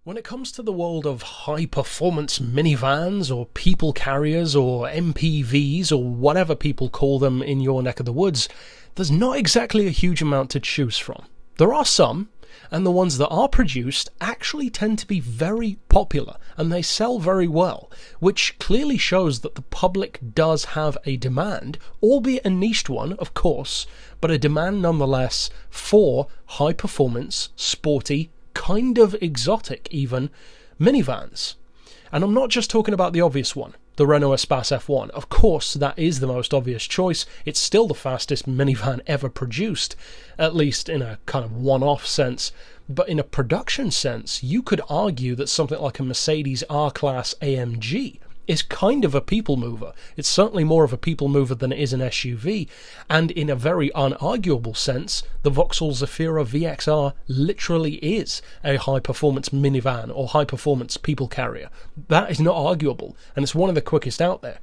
When it comes to the world of high-performance minivans or people carriers or MPVs or whatever people call them in your neck of the woods, there's not exactly a huge amount to choose from. There are some, and the ones that are produced actually tend to be very popular and they sell very well, which clearly shows that the public does have a demand, albeit a niched one, of course, but a demand nonetheless for high-performance, sporty, kind of exotic even, minivans. And I'm not just talking about the obvious one, the Renault Espace F1. Of course, that is the most obvious choice. It's still the fastest minivan ever produced, at least in a kind of one-off sense. But in a production sense, you could argue that something like a Mercedes R-Class AMG is kind of a people mover. It's certainly more of a people mover than it is an SUV, and in a very unarguable sense, the Vauxhall Zafira VXR literally is a high-performance minivan or high-performance people carrier. That is not arguable, and it's one of the quickest out there.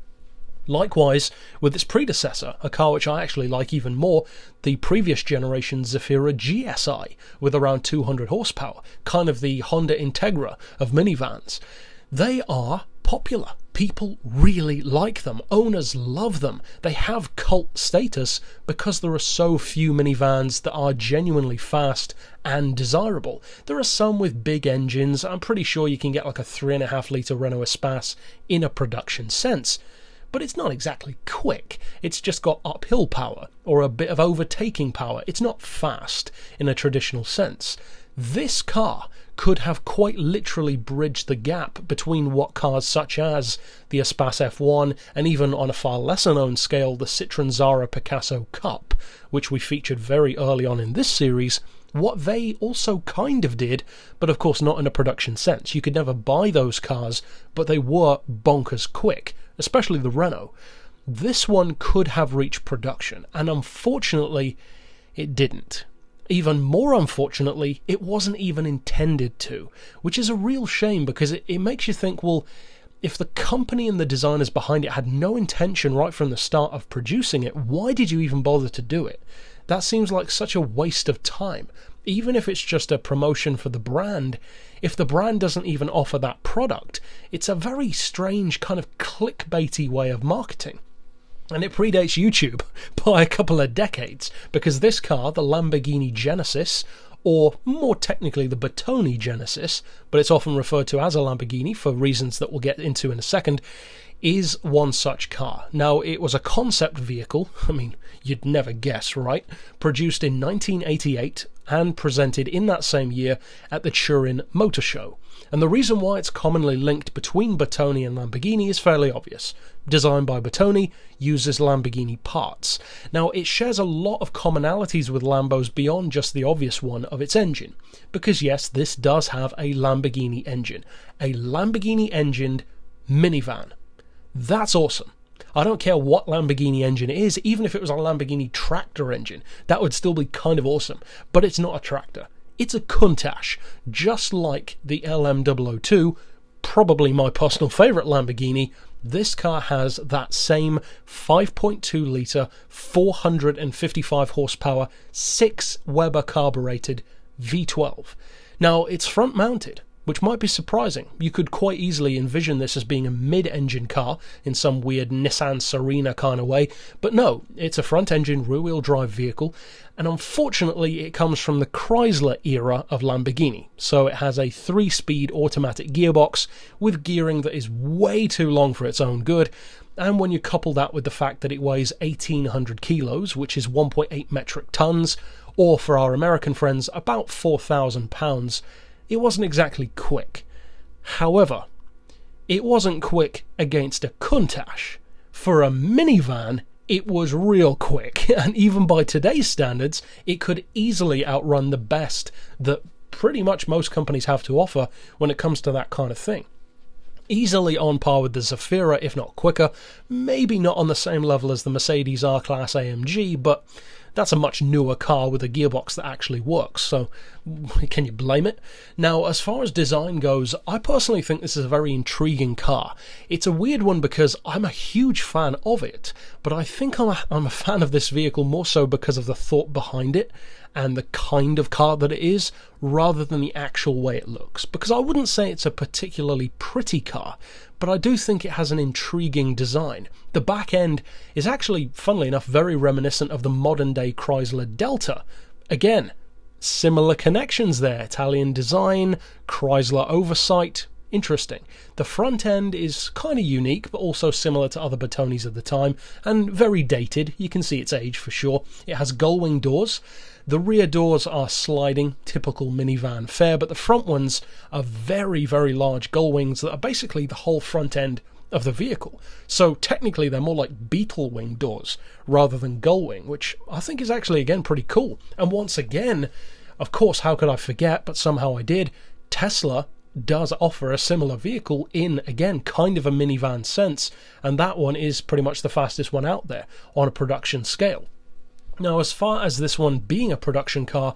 Likewise, with its predecessor, a car which I actually like even more, the previous generation Zafira GSI, with around 200 horsepower, kind of the Honda Integra of minivans. They are popular. People really like them. Owners love them. They have cult status because there are so few minivans that are genuinely fast and desirable. There are some with big engines. I'm pretty sure you can get like a 3.5 litre Renault Espace in a production sense. But it's not exactly quick. It's just got uphill power or a bit of overtaking power. It's not fast in a traditional sense. This car could have quite literally bridged the gap between what cars such as the Espace F1 and even on a far lesser known scale the Citroën Zara Picasso Cup, which we featured very early on in this series, what they also kind of did, but of course not in a production sense. You could never buy those cars, but they were bonkers quick, especially the Renault. This one could have reached production, and unfortunately it didn't. Even more unfortunately, it wasn't even intended to, which is a real shame because it makes you think, well, if the company and the designers behind it had no intention right from the start of producing it, why did you even bother to do it? That seems like such a waste of time. Even if it's just a promotion for the brand, if the brand doesn't even offer that product, it's a very strange kind of clickbaity way of marketing. And it predates YouTube by a couple of decades, because this car, the Lamborghini Genesis, or more technically the Bertone Genesis, but it's often referred to as a Lamborghini for reasons that we'll get into in a second, is one such car. Now, it was a concept vehicle, I mean, you'd never guess, right? Produced in 1988 and presented in that same year at the Turin Motor Show. And the reason why it's commonly linked between Bertone and Lamborghini is fairly obvious. Designed by Bertone, uses Lamborghini parts. Now, it shares a lot of commonalities with Lambos beyond just the obvious one of its engine. Because yes, this does have a Lamborghini engine. A Lamborghini-engined minivan. That's awesome. I don't care what Lamborghini engine it is, even if it was a Lamborghini tractor engine, that would still be kind of awesome. But it's not a tractor. It's a Countach, just like the LM002, probably my personal favourite Lamborghini. This car has that same 5.2 litre, 455 horsepower, 6 Weber carbureted V12. Now, it's front mounted, which might be surprising. You could quite easily envision this as being a mid-engine car in some weird Nissan Serena kind of way, but no, it's a front-engine rear-wheel drive vehicle, and unfortunately it comes from the Chrysler era of Lamborghini, so it has a 3-speed automatic gearbox with gearing that is way too long for its own good, and when you couple that with the fact that it weighs 1,800 kilos, which is 1.8 metric tons, or for our American friends, about 4,000 pounds, it wasn't exactly quick. However, it wasn't quick against a Countach. For a minivan, it was real quick, and even by today's standards, it could easily outrun the best that pretty much most companies have to offer when it comes to that kind of thing. Easily on par with the Zafira, if not quicker, maybe not on the same level as the Mercedes R-Class AMG, but that's a much newer car with a gearbox that actually works, so can you blame it? Now, as far as design goes, I personally think this is a very intriguing car. It's a weird one because I'm a huge fan of it, but I think I'm a fan of this vehicle more so because of the thought behind it, and the kind of car that it is, rather than the actual way it looks. Because I wouldn't say it's a particularly pretty car, but I do think it has an intriguing design. The back end is actually, funnily enough, very reminiscent of the modern-day Chrysler Delta. Again, similar connections there. Italian design, Chrysler oversight. Interesting. The front end is kind of unique, but also similar to other Bertones of the time, and very dated. You can see its age for sure. It has gull-wing doors. The rear doors are sliding, typical minivan fare, but the front ones are very, very large gull-wings that are basically the whole front end of the vehicle. So technically they're more like beetle wing doors rather than gull-wing, which I think is actually, again, pretty cool. And once again, of course, how could I forget, but somehow I did, Tesla does offer a similar vehicle in, again, kind of a minivan sense, and that one is pretty much the fastest one out there on a production scale. Now, as far as this one being a production car,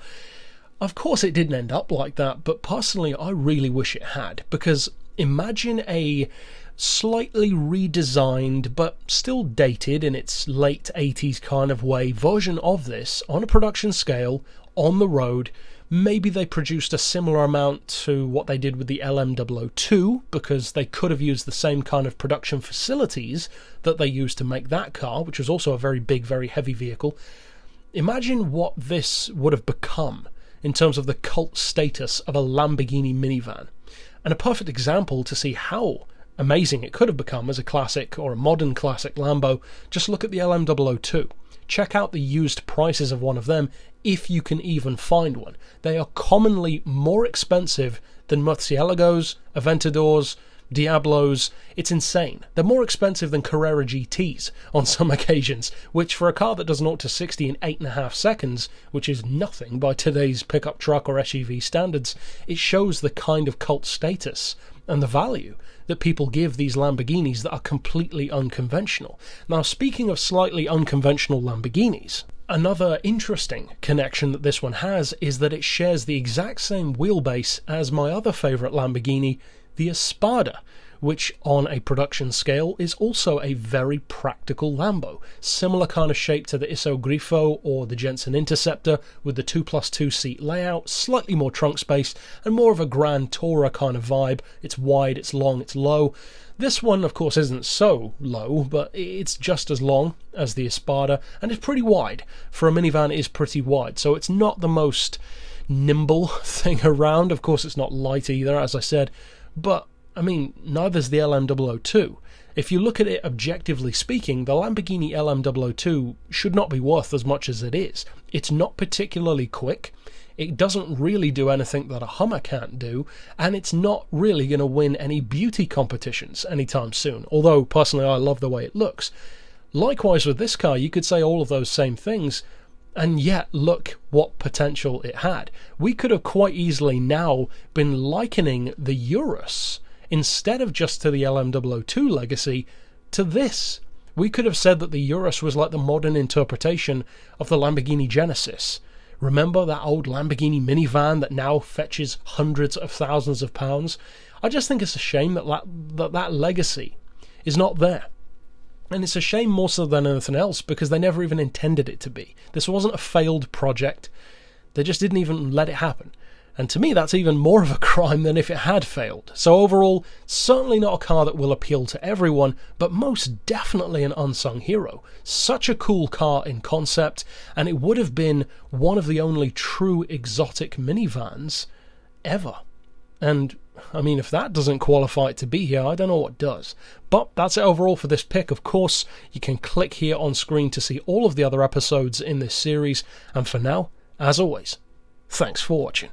of course it didn't end up like that, but personally I really wish it had, because imagine a slightly redesigned but still dated in its late 80s kind of way version of this on a production scale on the road. Maybe they produced a similar amount to what they did with the LM002, because they could have used the same kind of production facilities that they used to make that car, which was also a very big, very heavy vehicle. Imagine what this would have become in terms of the cult status of a Lamborghini minivan. And a perfect example to see how amazing it could have become as a classic or a modern classic Lambo, just look at the LM002. Check out the used prices of one of them, if you can even find one. They are commonly more expensive than Murciélagos, Aventadors, Diablos. It's insane. They're more expensive than Carrera GTs on some occasions, which for a car that does 0 to 60 in 8.5 seconds, which is nothing by today's pickup truck or SUV standards, it shows the kind of cult status and the value that people give these Lamborghinis that are completely unconventional. Now, speaking of slightly unconventional Lamborghinis, another interesting connection that this one has is that it shares the exact same wheelbase as my other favourite Lamborghini, the Espada, which on a production scale is also a very practical Lambo. Similar kind of shape to the Iso Grifo or the Jensen Interceptor, with the 2+2 seat layout, slightly more trunk space, and more of a Grand Tourer kind of vibe. It's wide, it's long, it's low. This one, of course, isn't so low, but it's just as long as the Espada, and it's pretty wide. For a minivan, it is pretty wide, so it's not the most nimble thing around. Of course, it's not light either, as I said, but I mean, neither's the LM002. If you look at it objectively speaking, the Lamborghini LM002 should not be worth as much as it is. It's not particularly quick, it doesn't really do anything that a Hummer can't do, and it's not really going to win any beauty competitions anytime soon, although personally I love the way it looks. Likewise with this car, you could say all of those same things, and yet look what potential it had. We could have quite easily now been likening the Urus, instead of just to the LM002 legacy, to this. We could have said that the Urus was like the modern interpretation of the Lamborghini Genesis. Remember that old Lamborghini minivan that now fetches hundreds of thousands of pounds? I just think it's a shame that legacy is not there. And it's a shame more so than anything else, because they never even intended it to be. This wasn't a failed project. They just didn't even let it happen. And to me, that's even more of a crime than if it had failed. So overall, certainly not a car that will appeal to everyone, but most definitely an unsung hero. Such a cool car in concept, and it would have been one of the only true exotic minivans ever. And I mean, if that doesn't qualify it to be here, I don't know what does. But that's it overall for this pick. Of course, you can click here on screen to see all of the other episodes in this series. And for now, as always, thanks for watching.